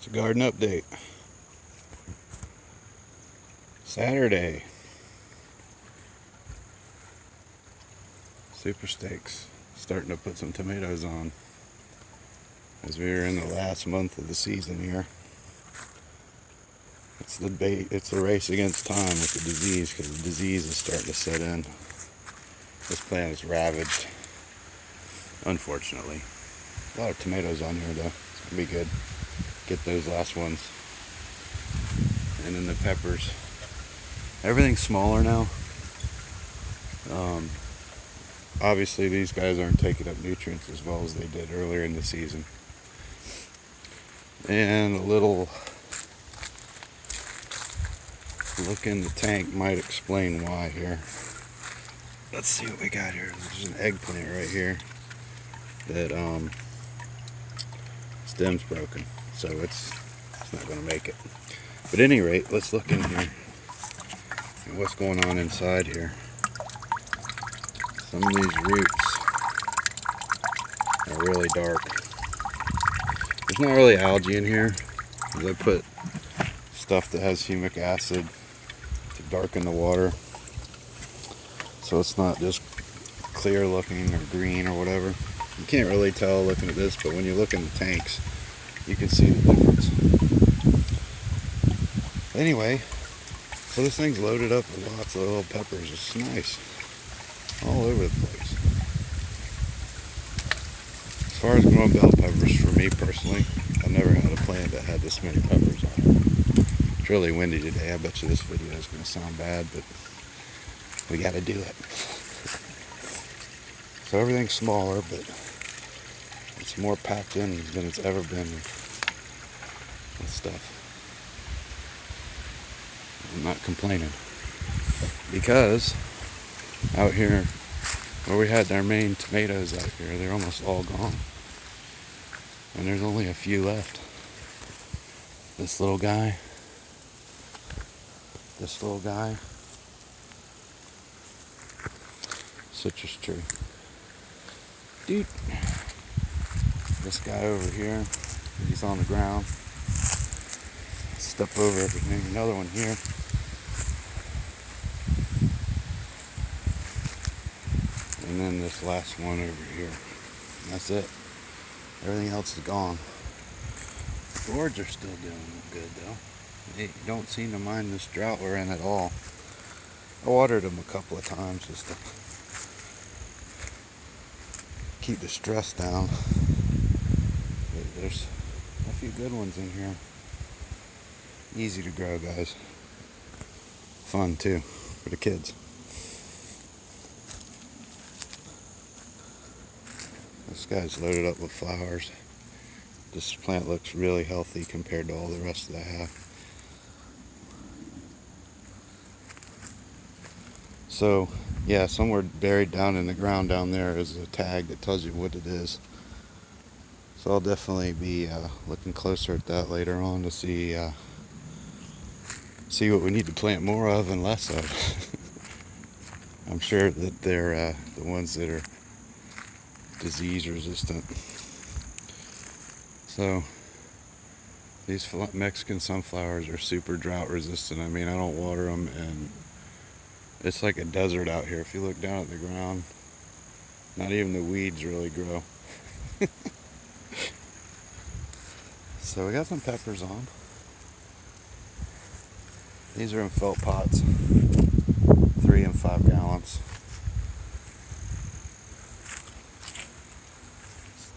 It's a garden update. Saturday. Super Steaks starting to put some tomatoes on as we are in the last month of the season here. It's the race against time with the disease, because the disease is starting to set in. This plant is ravaged, unfortunately. A lot of tomatoes on here though. It's gonna be good. Get those last ones. And then the peppers. Everything's smaller now. Obviously these guys aren't taking up nutrients as well as they did earlier in the season. And a little look in the tank might explain why here. Let's see what we got here. There's an eggplant right here that stem's broken, so it's not going to make it. But at any rate, let's look in here and what's going on inside here. Some of these roots are really dark. There's not really algae in here, because I put stuff that has humic acid to darken the water, so it's not just clear looking or green or whatever. You can't really tell looking at this, but when you look in the tanks, you can see the difference. Anyway, so this thing's loaded up with lots of little peppers. It's nice. All over the place. As far as growing bell peppers, for me personally, I've never had a plant that had this many peppers on it. It's really windy today. I bet you this video is going to sound bad, but we got to do it. So everything's smaller, but it's more packed in than it's ever been with stuff. I'm not complaining, because out here where we had our main tomatoes out here, they're almost all gone, and there's only a few left. This little guy, citrus tree, dude, this guy over here, he's on the ground. Step over everything. Another one here. And then this last one over here. And that's it. Everything else is gone. The gourds are still doing good though. They don't seem to mind this drought we're in at all. I watered them a couple of times just to keep the stress down. But there's a few good ones in here. Easy to grow, guys. Fun too for the kids. This guy's loaded up with flowers. This plant looks really healthy compared to all the rest that I have. So yeah, somewhere buried down in the ground down there is a tag that tells you what it is. So I'll definitely be looking closer at that later on to see what we need to plant more of and less of. I'm sure that they're the ones that are disease resistant. So these Mexican sunflowers are super drought resistant. I mean, I don't water them, and it's like a desert out here. If you look down at the ground, not even the weeds really grow. So we got some peppers on. These are in felt pots, 3 and 5 gallons.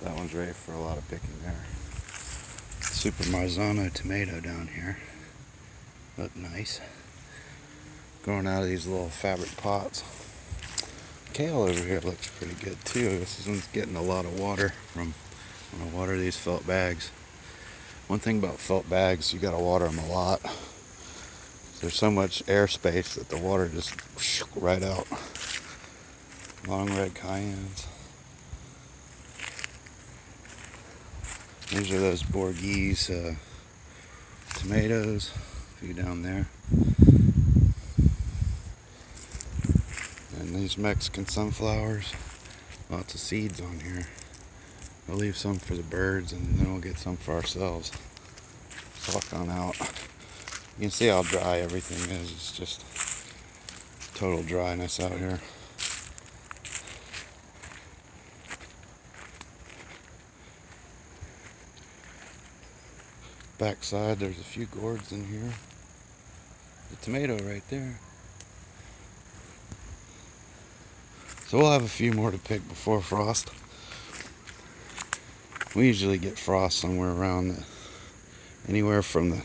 That one's ready for a lot of picking there. Super Marzano tomato down here. Look nice. Growing out of these little fabric pots. Kale over here looks pretty good too. This one's getting a lot of water from when I water these felt bags. One thing about felt bags, you gotta water them a lot. There's so much airspace that the water just right out. Long red cayennes. These are those Borghese tomatoes. A few down there. And these Mexican sunflowers. Lots of seeds on here. I'll leave some for the birds, and then we'll get some for ourselves. walk on out. You can see how dry everything is. It's just total dryness out here. Backside, there's a few gourds in here. The tomato right there. So we'll have a few more to pick before frost. We usually get frost somewhere around anywhere from the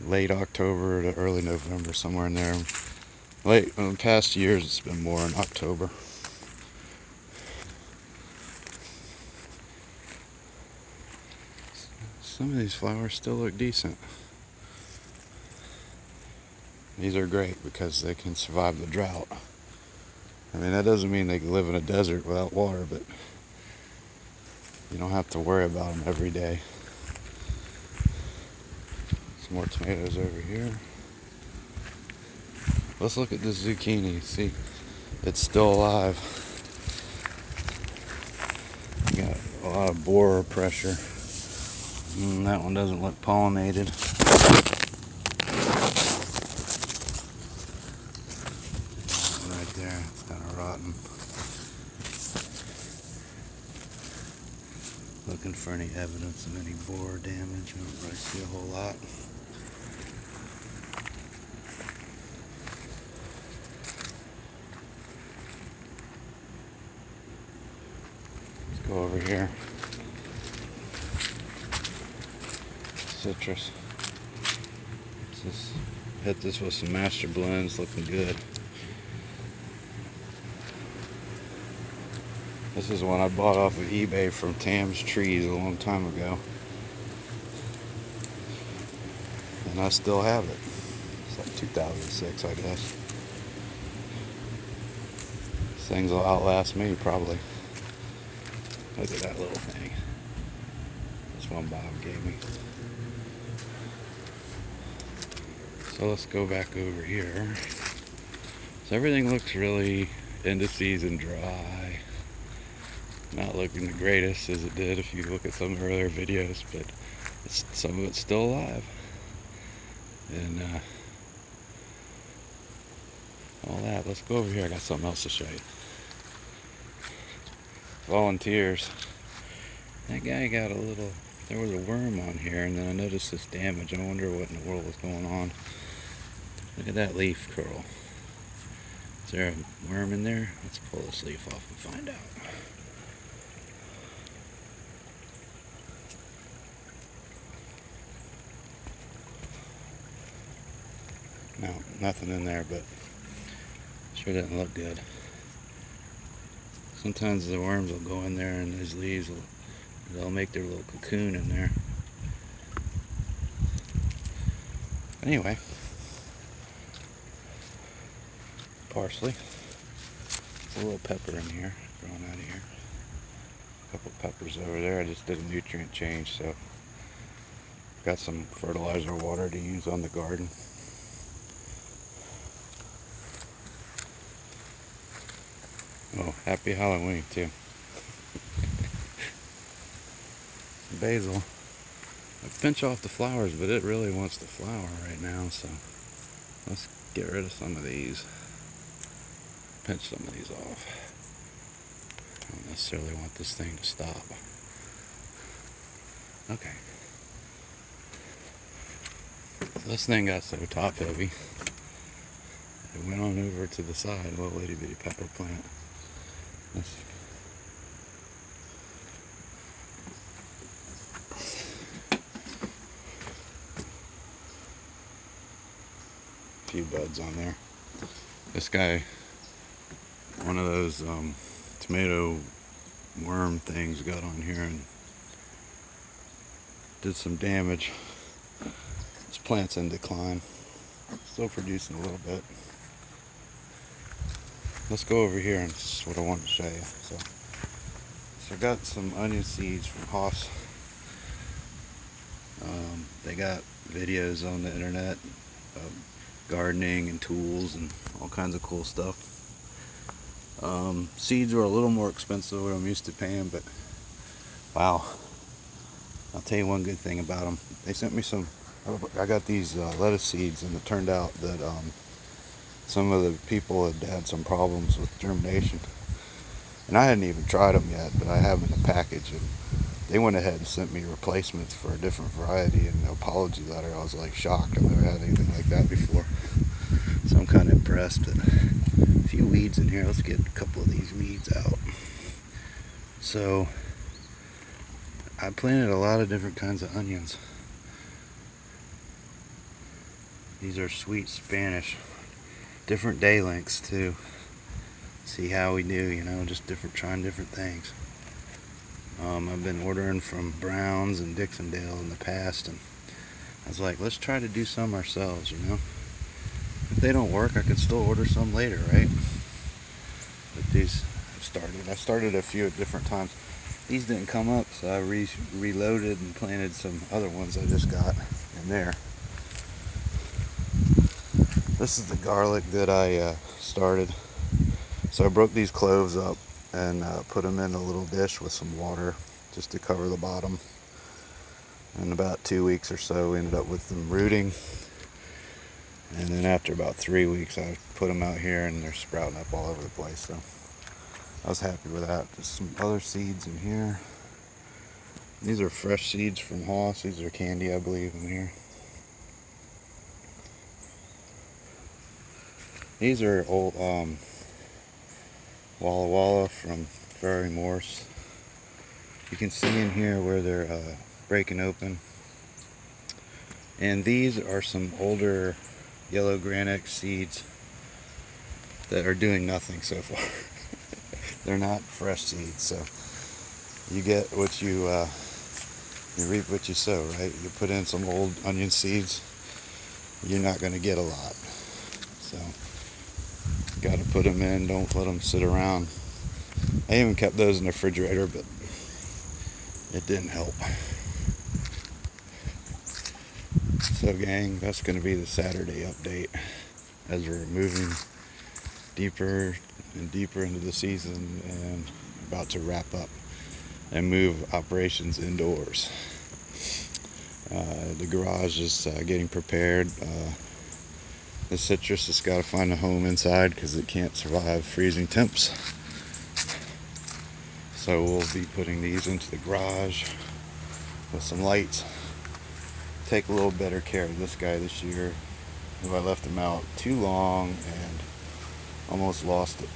late October to early November, somewhere in there. In the past years, it's been more in October. Some of these flowers still look decent. These are great because they can survive the drought. I mean, that doesn't mean they can live in a desert without water, but you don't have to worry about them every day. Some more tomatoes over here. Let's look at this zucchini. See, it's still alive. Got a lot of borer pressure. That one doesn't look pollinated. Right there, it's kind of rotten. Looking for any evidence of any borer damage. I don't really see a whole lot. Let's go over here. Citrus. Just hit this with some master blends, looking good. This is one I bought off of eBay from Tam's Trees a long time ago. And I still have it. It's like 2006, I guess. These things will outlast me, probably. Look at that little thing. This one Bob gave me. So let's go back over here. So everything looks really end of season dry. Not looking the greatest as it did if you look at some earlier videos, but some of it's still alive. And all that. Let's go over here. I got something else to show you. Volunteers. That guy got a little, there was a worm on here, and then I noticed this damage. I wonder what in the world was going on. Look at that leaf curl. Is there a worm in there? Let's pull this leaf off and find out. No, nothing in there, but sure doesn't look good. Sometimes the worms will go in there and these leaves they'll make their little cocoon in there. Anyway, parsley. There's a little pepper in here, growing out of here. A couple peppers over there. I just did a nutrient change, so got some fertilizer water to use on the garden. Oh, happy Halloween too. Basil. I pinch off the flowers, but it really wants to flower right now, so let's get rid of some of these. Pinch some of these off. I don't necessarily want this thing to stop. Okay. So this thing got so top heavy, it went on over to the side, a little itty bitty pepper plant. Few buds on there. This guy, one of those tomato worm things got on here and did some damage. This plant's in decline. Still producing a little bit. Let's go over here, and this is what I wanted to show you. So I got some onion seeds from Haas. They got videos on the internet of gardening and tools and all kinds of cool stuff. Seeds were a little more expensive than I'm used to paying, but wow, tell you one good thing about them. They sent me some, I got these lettuce seeds, and it turned out that some of the people had some problems with germination. And I hadn't even tried them yet, but I have them in a package, and they went ahead and sent me replacements for a different variety and an apology letter. I was like shocked. I've never had anything like that before. So I'm kind of impressed. But a few weeds in here. Let's get a couple of these weeds out. So I planted a lot of different kinds of onions. These are sweet Spanish. Different day lengths too. See how we do, you know, just trying different things. I've been ordering from Browns and Dixondale in the past, and I was like, let's try to do some ourselves, you know. If they don't work, I could still order some later, right? But these I started a few at different times. These didn't come up, so I reloaded and planted some other ones I just got in there. This is the garlic that I started. So I broke these cloves up and put them in a little dish with some water just to cover the bottom. And about 2 weeks or so, we ended up with them rooting. And then after about 3 weeks, I put them out here, and they're sprouting up all over the place. So I was happy with that. There's some other seeds in here. These are fresh seeds from Haas. These are candy, I believe, in here. These are old Walla Walla from Ferrari Morse. You can see in here where they're breaking open. And these are some older yellow granite seeds that are doing nothing so far. They're not fresh seeds, so you get what you reap what you sow, right? You put in some old onion seeds, you're not going to get a lot. So got to put them in, don't let them sit around. I even kept those in the refrigerator, but it didn't help. So gang, that's going to be the Saturday update as we're moving deeper and deeper into the season and about to wrap up and move operations indoors. The garage is getting prepared. The citrus has got to find a home inside because it can't survive freezing temps. So we'll be putting these into the garage with some lights. Take a little better care of this guy this year. I left him out too long and almost lost it.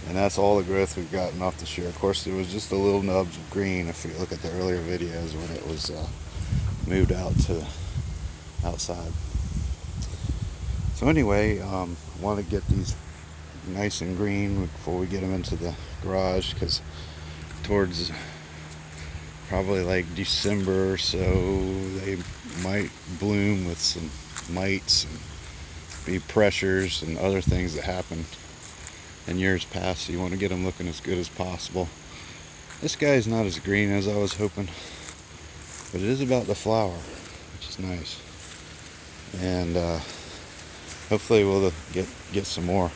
And that's all the growth we've gotten off this year. Of course, there was just the little nubs of green if you look at the earlier videos when it was moved out to outside. So anyway, I want to get these nice and green before we get them into the garage, because towards probably like December or so they might bloom with some mites and be pressures and other things that happen in years past. So you want to get them looking as good as possible. This guy is not as green as I was hoping, but it is about the flower, which is nice. And hopefully we'll get some more.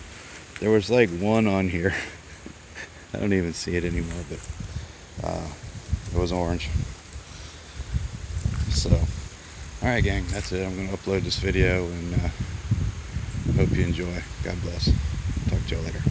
There was like one on here. I don't even see it anymore, but it was orange. So, alright gang, that's it. I'm going to upload this video, and hope you enjoy. God bless. Talk to y'all later.